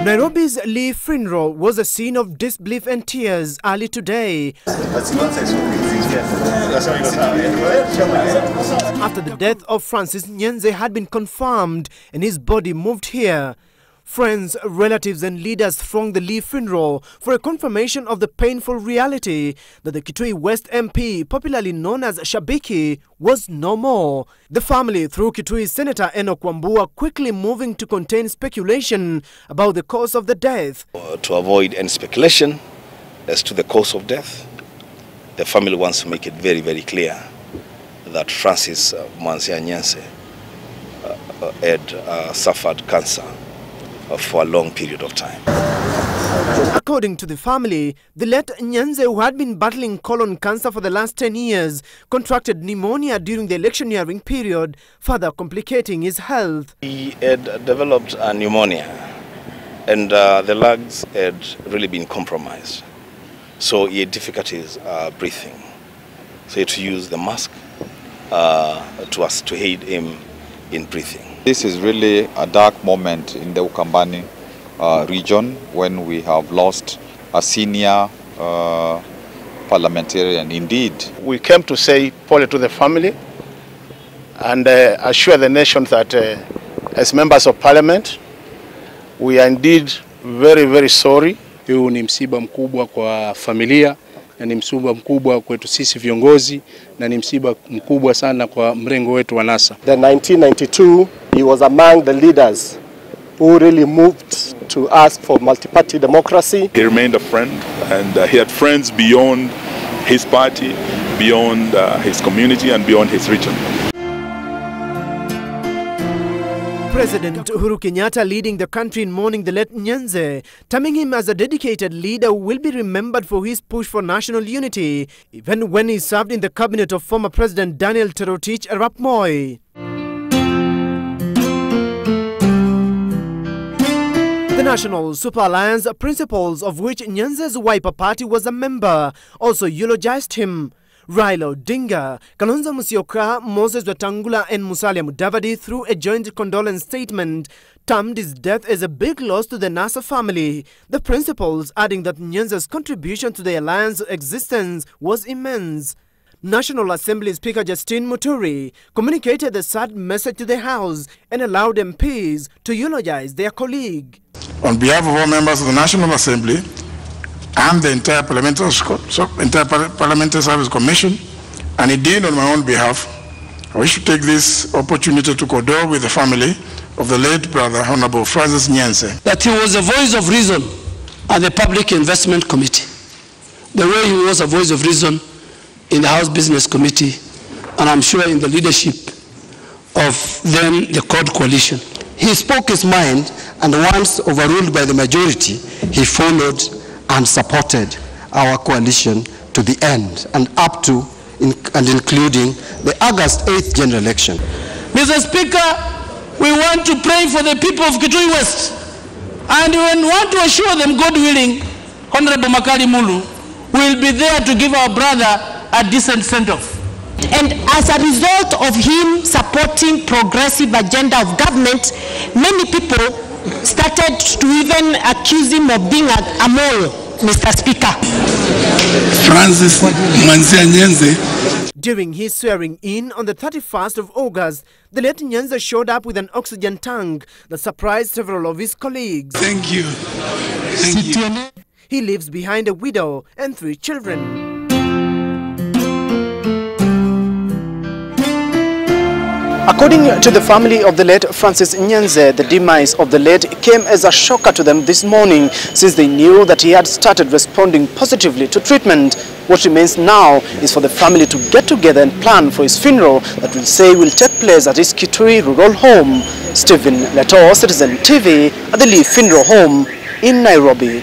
Nairobi's Lee funeral was a scene of disbelief and tears early today. After the death of Francis Nyenze had been confirmed and his body moved here, friends, relatives and leaders thronged the Lee funeral for a confirmation of the painful reality that the Kitui West MP, popularly known as Shabiki, was no more. The family, through Kitui Senator Enoch Wambua, quickly moving to contain speculation about the cause of the death. To avoid any speculation as to the cause of death, the family wants to make it very, very clear that Francis Nyenze had suffered cancer for a long period of time. According to the family, the late Nyenze, who had been battling colon cancer for the last 10 years, contracted pneumonia during the electioneering period, further complicating his health. He had developed a pneumonia and the lungs had really been compromised. So he had difficulties breathing. So he had to use the mask to aid him in breathing. This is really a dark moment in the Ukambani region when we have lost a senior parliamentarian indeed. We came to say pole to the family and assure the nation that as members of parliament, we are indeed very, very sorry. Huu ni msiba mkubwa kwa familia na ni msiba mkubwa kwetu sisi viongozi na ni msiba mkubwa sana kwa mrengo wetu wa NASA. In 1992, he was among the leaders who really moved to ask for multi-party democracy. He remained a friend and he had friends beyond his party, beyond his community and beyond his region. President Uhuru Kenyatta leading the country in mourning the late Nyenze, terming him as a dedicated leader who will be remembered for his push for national unity, even when he served in the cabinet of former President Daniel Toroitich arap Moi. The National Super Alliance, principles of which Nyenze's Wiper Party was a member, also eulogized him. Raila Odinga, Kalonzo Musyoka, Moses Wetangula and Musalia Mudavadi, through a joint condolence statement, termed his death as a big loss to the NASA family. The principals adding that Nyenze's contribution to the alliance's existence was immense. National Assembly Speaker Justine Muturi communicated the sad message to the House and allowed MPs to eulogize their colleague. On behalf of all members of the National Assembly and the entire Parliamentary Service Commission, and indeed on my own behalf, I wish to take this opportunity to condole with the family of the late brother, Honorable Francis Nyenze. That he was a voice of reason at the Public Investment Committee, the way he was a voice of reason in the House Business Committee, and I'm sure in the leadership of then the Code Coalition. He spoke his mind, and once overruled by the majority, he followed and supported our coalition to the end and up to and including the August 8th general election. Mr. Speaker, we want to pray for the people of Kitui West, and we want to assure them, God willing, Honorable Makali Mulu will be there to give our brother a decent send-off. And as a result of him supporting progressive agenda of government, many people started to even accuse him of being a mole, Mr. Speaker. Francis Nyenze. During his swearing in on the 31st of August, the late Nyenze showed up with an oxygen tank that surprised several of his colleagues. Thank you. Thank you. He leaves behind a widow and 3 children. According to the family of the late Francis Nyenze, the demise of the late came as a shocker to them this morning, since they knew that he had started responding positively to treatment. What remains now is for the family to get together and plan for his funeral that will take place at his Kitui rural home. Stephen Leto, Citizen TV, at the Lee Funeral Home in Nairobi.